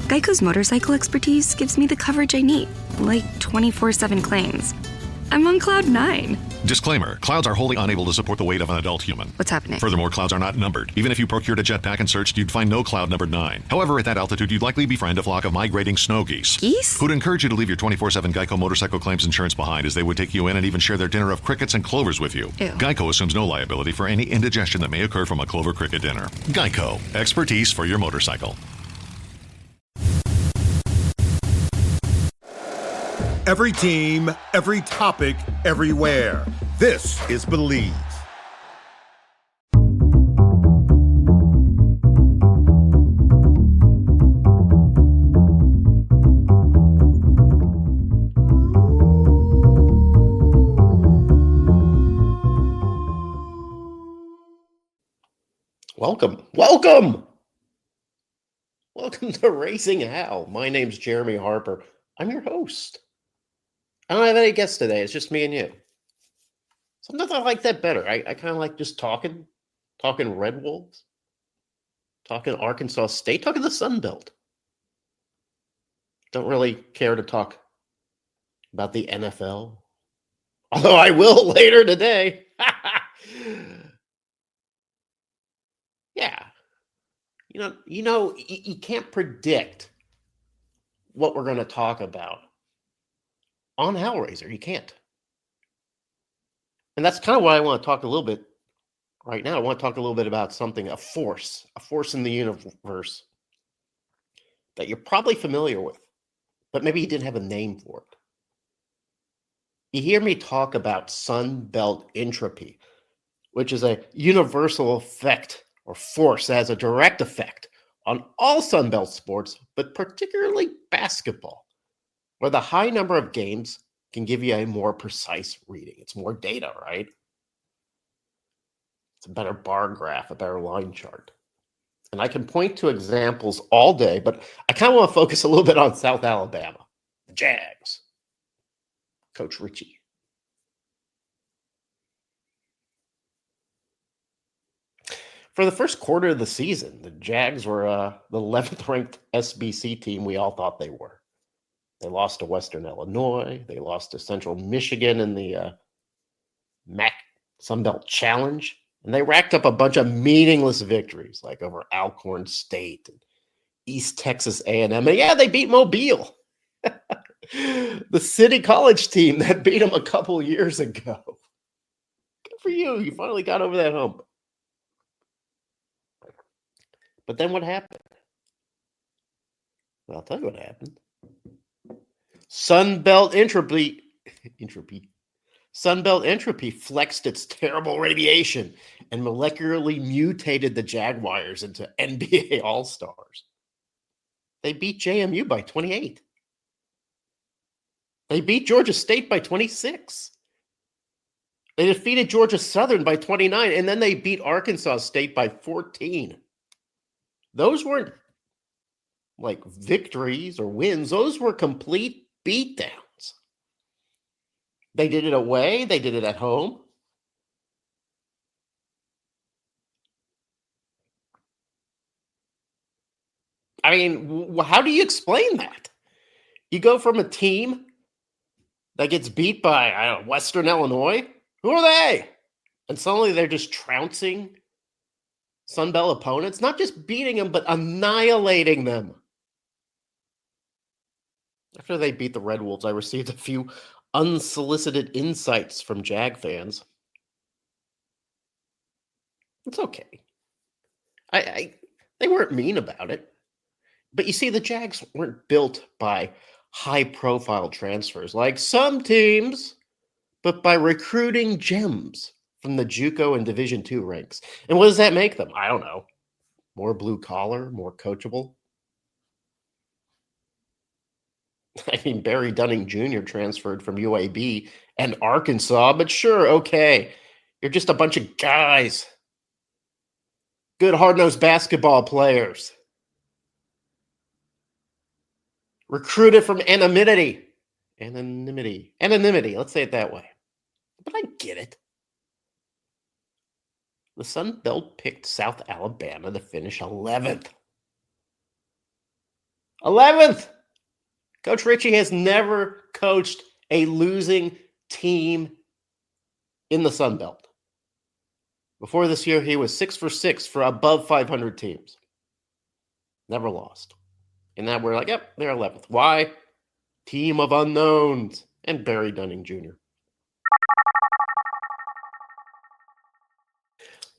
Geico's motorcycle expertise gives me the coverage I need, like 24/7 claims. I'm on cloud 9. Disclaimer, clouds are wholly unable to support the weight of an adult human. What's happening? Furthermore, clouds are not numbered. Even if you procured a jetpack and searched, you'd find no cloud numbered 9. However, at that altitude, you'd likely befriend a flock of migrating snow geese. Geese? Who'd encourage you to leave your 24/7 Geico motorcycle claims insurance behind, as they would take you in and even share their dinner of crickets and clovers with you. Ew. Geico assumes no liability for any indigestion that may occur from a clover cricket dinner. Geico, expertise for your motorcycle. Every team, every topic, everywhere. This is Believe. Welcome to Racing Howl. My name's Jeremy Harper. I'm your host. I don't have any guests today. It's just me and you. Sometimes I like that better. I kind of like just talking Red Wolves, talking Arkansas State, talking the Sun Belt. Don't really care to talk about the NFL, although I will later today. Yeah. You can't predict what we're going to talk about on Hellraiser. You can't. And that's kind of what I want to talk a little bit right now. I want to talk a little bit about something, a force in the universe that you're probably familiar with, but maybe you didn't have a name for it. You hear me talk about Sun Belt Entropy, which is a universal effect or force that has a direct effect on all Sun Belt sports, but particularly basketball, where the high number of games can give you a more precise reading. It's more data, right? It's a better bar graph, a better line chart. And I can point to examples all day, but I kind of want to focus a little bit on South Alabama, the Jags, Coach Richie. For the first quarter of the season, the Jags were the 11th ranked SBC team we all thought they were. They lost to Western Illinois. They lost to Central Michigan in the MAC Sunbelt Challenge. And they racked up a bunch of meaningless victories, like over Alcorn State and East Texas A&M. And yeah, they beat Mobile, the City College team that beat them a couple years ago. Good for you. You finally got over that hump. But then what happened? Well, I'll tell you what happened. Sunbelt Entropy flexed its terrible radiation and molecularly mutated the Jaguars into NBA All-Stars. They beat JMU by 28. They beat Georgia State by 26. They defeated Georgia Southern by 29, and then they beat Arkansas State by 14. Those weren't like victories or wins. Those were complete beatdowns. They did it away. They did it at home. I mean, how do you explain that? You go from a team that gets beat by, I don't know, Western Illinois. Who are they? And suddenly they're just trouncing Sunbelt opponents, not just beating them, but annihilating them. After they beat the Red Wolves, I received a few unsolicited insights from Jag fans. It's okay. They weren't mean about it. But you see, the Jags weren't built by high-profile transfers like some teams, but by recruiting gems from the JUCO and Division II ranks. And what does that make them? I don't know. More blue-collar, more coachable? I mean, Barry Dunning Jr. transferred from UAB and Arkansas, but sure, okay. You're just a bunch of guys. Good hard-nosed basketball players. Recruited from anonymity. Anonymity, let's say it that way. But I get it. The Sun Belt picked South Alabama to finish 11th. 11th. Coach Ritchie has never coached a losing team in the Sun Belt. Before this year, he was 6 for 6 for above 500 teams. Never lost. And now we're like, yep, they're 11th. Why? Team of unknowns. And Barry Dunning Jr.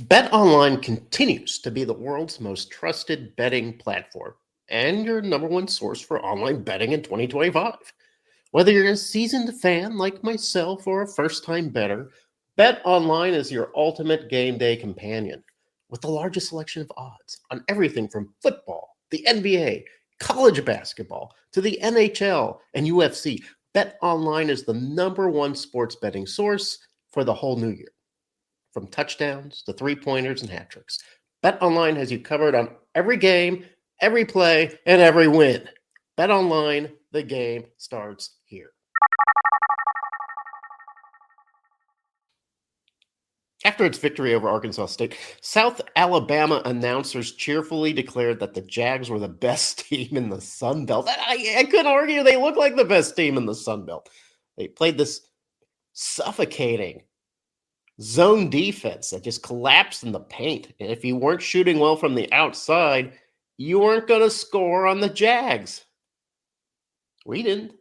BetOnline continues to be the world's most trusted betting platform and your number one source for online betting in 2025. Whether you're a seasoned fan like myself or a first-time bettor, BetOnline is your ultimate game day companion with the largest selection of odds on everything from football, the NBA, college basketball, to the NHL and UFC. BetOnline is the number one sports betting source for the whole new year. From touchdowns to three-pointers and hat tricks, BetOnline has you covered on every game, every play, and every win. BetOnline, the game starts here. After its victory over Arkansas State, South Alabama announcers cheerfully declared that the Jags were the best team in the Sun Belt. I couldn't argue. They look like the best team in the Sun Belt. They played this suffocating zone defense that just collapsed in the paint. And if you weren't shooting well from the outside, you weren't going to score on the Jags. We didn't.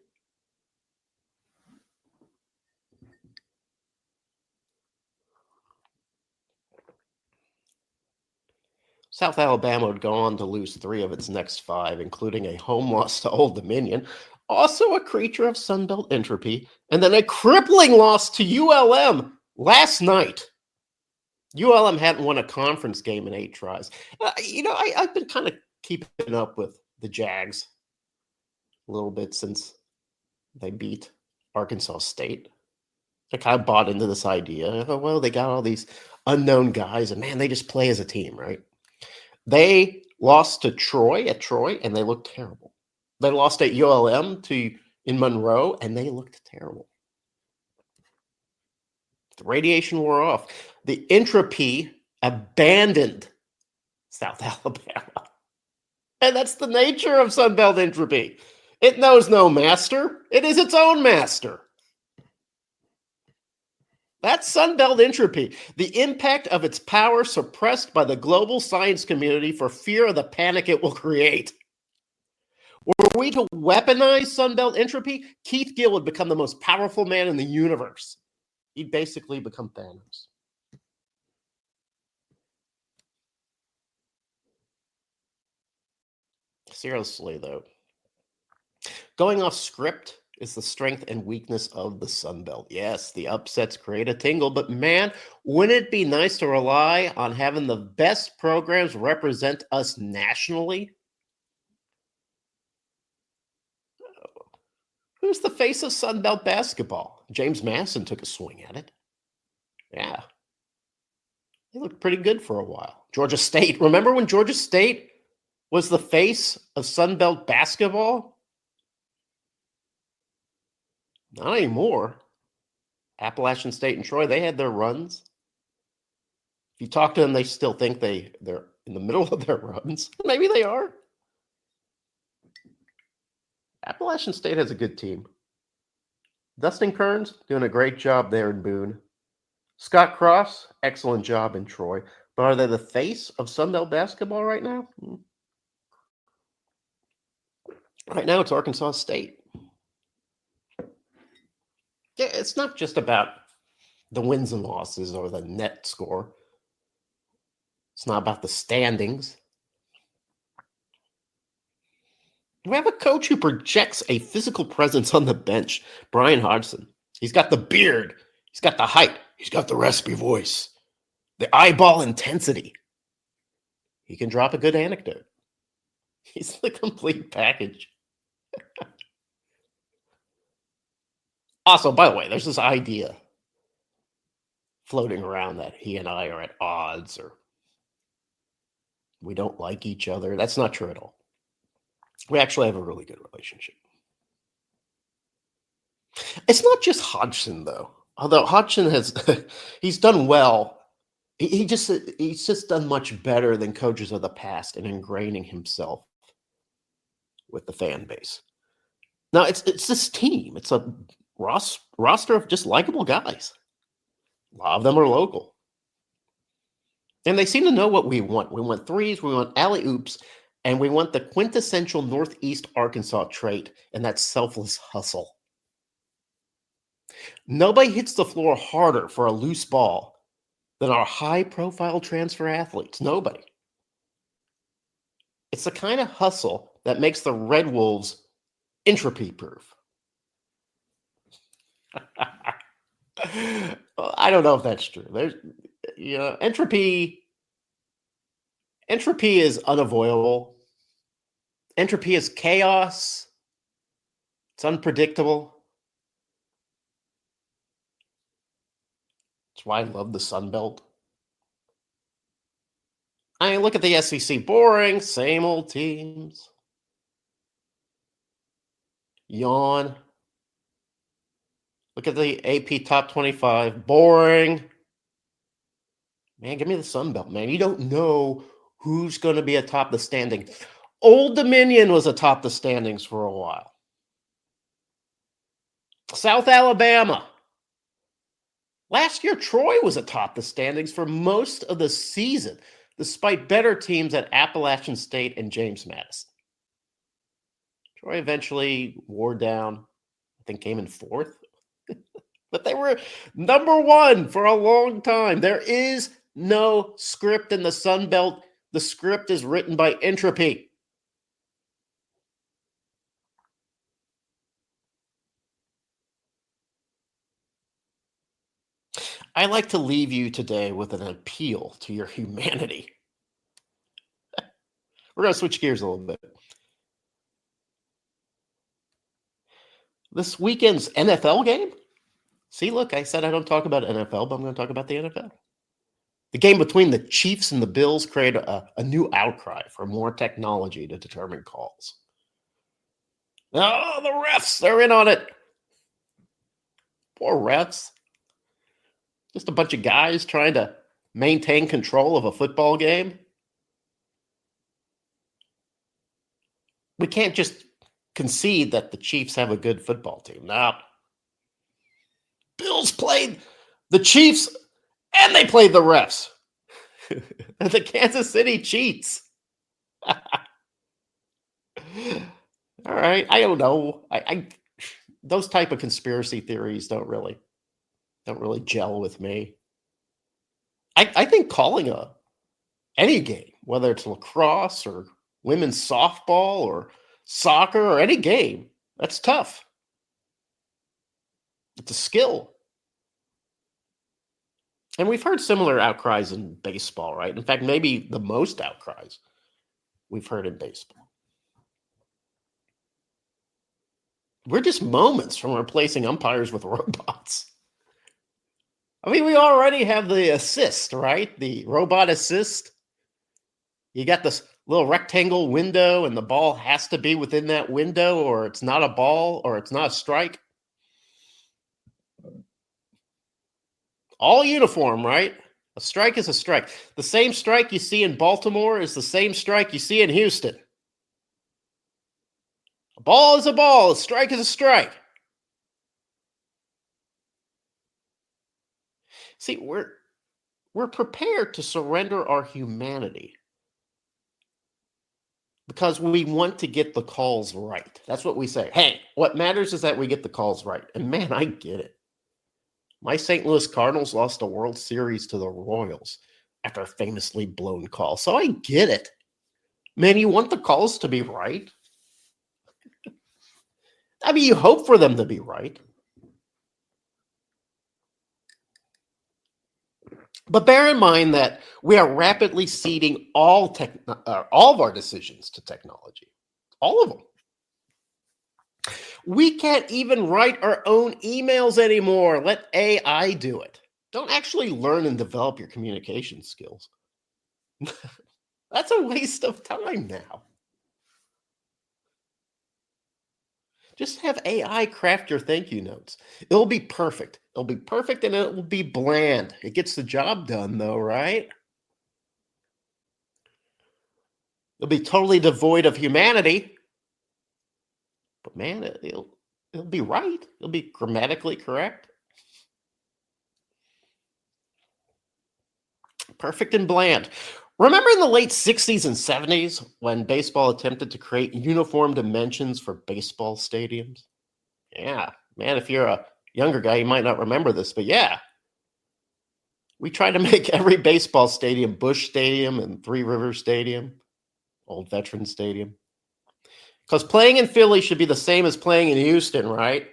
South Alabama would go on to lose 3 of its next 5, including a home loss to Old Dominion, also a creature of Sunbelt Entropy, and then a crippling loss to ULM last night. ULM hadn't won a conference game in 8 tries. I've been kind of keeping up with the Jags a little bit since they beat Arkansas State. I kind of bought into this idea. Well, they got all these unknown guys, and man, they just play as a team, right? They lost to Troy, and they looked terrible. They lost at ULM in Monroe, and they looked terrible. The radiation wore off. The Entropy abandoned South Alabama. And that's the nature of Sunbelt Entropy. It knows no master. It is its own master. That's Sunbelt Entropy, the impact of its power suppressed by the global science community for fear of the panic it will create. Were we to weaponize Sunbelt Entropy, Keith Gill would become the most powerful man in the universe. He'd basically become Thanos. Seriously, though, going off script is the strength and weakness of the Sun Belt. Yes, the upsets create a tingle, but man, wouldn't it be nice to rely on having the best programs represent us nationally? Who's the face of Sun Belt basketball? James Madison took a swing at it. Yeah. They looked pretty good for a while. Georgia State. Remember when Georgia State was the face of Sun Belt basketball? Not anymore. Appalachian State and Troy, they had their runs. If you talk to them, they still think they're in the middle of their runs. Maybe they are. Appalachian State has a good team. Dustin Kearns doing a great job there in Boone. Scott Cross, excellent job in Troy. But are they the face of Sunbelt basketball right now? Right now, it's Arkansas State. Yeah, it's not just about the wins and losses or the net score. It's not about the standings. We have a coach who projects a physical presence on the bench, Brian Hodgson. He's got the beard. He's got the height. He's got the raspy voice, the eyeball intensity. He can drop a good anecdote. He's the complete package. Also, by the way, there's this idea floating around that he and I are at odds or we don't like each other. That's not true at all. We actually have a really good relationship. It's not just Hodgson, though. Although Hodgson he's done well. He's just done much better than coaches of the past in ingraining himself with the fan base. Now, it's this team. It's a roster of just likable guys. A lot of them are local. And they seem to know what we want. We want threes, we want alley-oops, and we want the quintessential Northeast Arkansas trait, and that's selfless hustle. Nobody hits the floor harder for a loose ball than our high-profile transfer athletes. Nobody. It's the kind of hustle that makes the Red Wolves entropy-proof. I don't know if that's true. There's, entropy is unavoidable. Entropy is chaos. It's unpredictable. That's why I love the Sun Belt. I mean, look at the SEC. Boring, same old teams. Yawn. Look at the AP Top 25. Boring. Man, give me the Sun Belt, man. You don't know who's going to be atop the standing. Old Dominion was atop the standings for a while. South Alabama. Last year, Troy was atop the standings for most of the season, despite better teams at Appalachian State and James Madison. Troy eventually wore down, I think came in fourth. But they were number one for a long time. There is no script in the Sun Belt. The script is written by Entropy. I like to leave you today with an appeal to your humanity. We're going to switch gears a little bit. This weekend's NFL game. See, look, I said I don't talk about NFL, but I'm going to talk about the NFL. The game between the Chiefs and the Bills created a new outcry for more technology to determine calls. Oh, the refs, they're in on it. Poor refs. Just a bunch of guys trying to maintain control of a football game. We can't just concede that the Chiefs have a good football team. Now, Bills played the Chiefs and they played the refs. The Kansas City cheats. All right, I don't know. I those type of conspiracy theories don't really gel with me. I think calling any game, whether it's lacrosse or women's softball or soccer or any game, that's tough. It's a skill. And we've heard similar outcries in baseball, right? In fact, maybe the most outcries we've heard in baseball. We're just moments from replacing umpires with robots. I mean, we already have the assist, right? The robot assist. You got this little rectangle window, and the ball has to be within that window, or it's not a ball, or it's not a strike. All uniform, right? A strike is a strike. The same strike you see in Baltimore is the same strike you see in Houston. A ball is a ball. A strike is a strike. See, we're prepared to surrender our humanity because we want to get the calls right. That's what we say. Hey, what matters is that we get the calls right. And man, I get it. My St. Louis Cardinals lost a World Series to the Royals after a famously blown call. So I get it. Man, you want the calls to be right. I mean, you hope for them to be right. But bear in mind that we are rapidly ceding all of our decisions to technology. All of them. We can't even write our own emails anymore. Let AI do it. Don't actually learn and develop your communication skills. That's a waste of time now. Just have AI craft your thank you notes. It'll be perfect. It'll be perfect and it will be bland. It gets the job done though, right? It'll be totally devoid of humanity. But man, it'll be right. It'll be grammatically correct. Perfect and bland. Remember in the late 60s and 70s when baseball attempted to create uniform dimensions for baseball stadiums? Yeah, man, if you're a younger guy, you might not remember this, but yeah. We tried to make every baseball stadium Busch Stadium and Three Rivers Stadium, Old Veterans Stadium. Because playing in Philly should be the same as playing in Houston, right?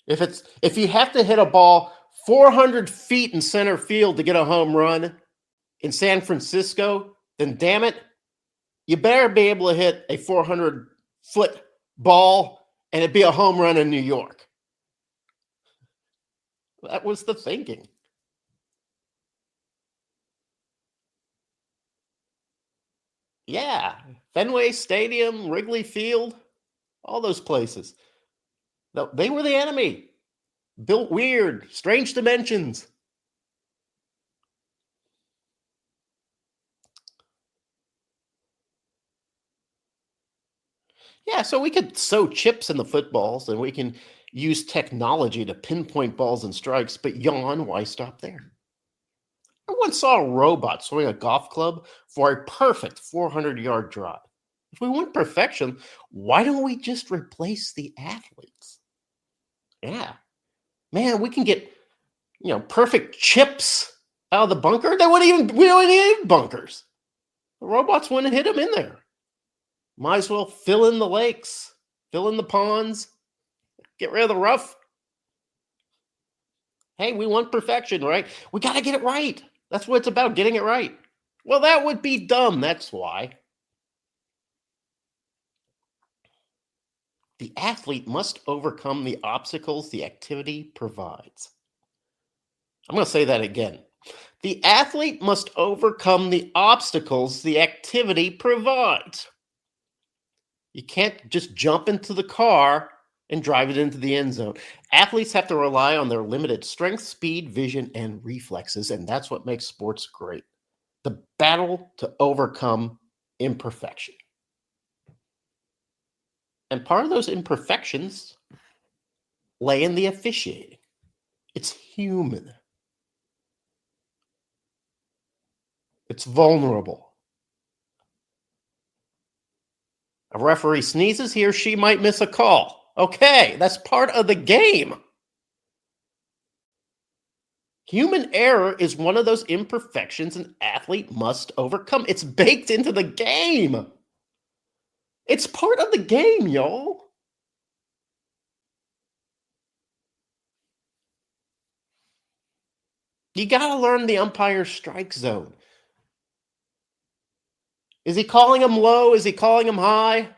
If you have to hit a ball 400 feet in center field to get a home run in San Francisco, then damn it, you better be able to hit a 400-foot ball and it'd be a home run in New York. That was the thinking. Yeah, Fenway Stadium, Wrigley Field, all those places. They were the enemy. Built weird, strange dimensions. Yeah, so we could sew chips in the footballs and we can use technology to pinpoint balls and strikes, but yawn, why stop there? I once saw a robot swing a golf club for a perfect 400-yard drive. If we want perfection, why don't we just replace the athletes? Yeah. Man, we can get, perfect chips out of the bunker. We don't even need bunkers. The robots wouldn't hit them in there. Might as well fill in the lakes, fill in the ponds, get rid of the rough. Hey, we want perfection, right? We got to get it right. That's what it's about, getting it right. Well, that would be dumb. That's why. The athlete must overcome the obstacles the activity provides. I'm going to say that again. The athlete must overcome the obstacles the activity provides. You can't just jump into the car and drive it into the end zone. Athletes have to rely on their limited strength, speed, vision, and reflexes, and that's what makes sports great. The battle to overcome imperfection. And part of those imperfections lay in the officiating. It's human. It's vulnerable. A referee sneezes, he or she might miss a call. Okay, that's part of the game. Human error is one of those imperfections an athlete must overcome. It's baked into the game. It's part of the game, y'all. You got to learn the umpire's strike zone. Is he calling him low? Is he calling him high?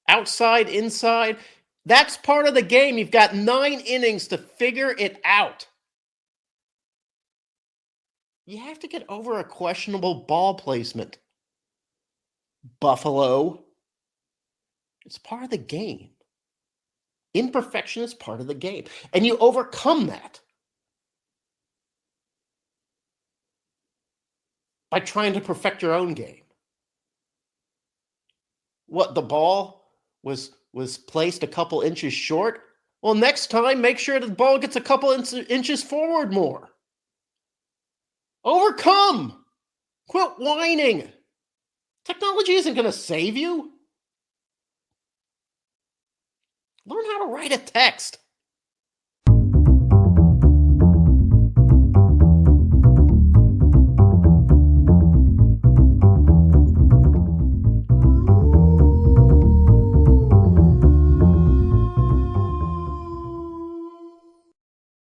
Outside, inside? That's part of the game. You've got 9 innings to figure it out. You have to get over a questionable ball placement. Buffalo. It's part of the game. Imperfection is part of the game. And you overcome that by trying to perfect your own game. What, the ball was placed a couple inches short? Well, next time, make sure the ball gets a couple inches forward more. Overcome. Quit whining. Technology isn't going to save you. Learn how to write a text.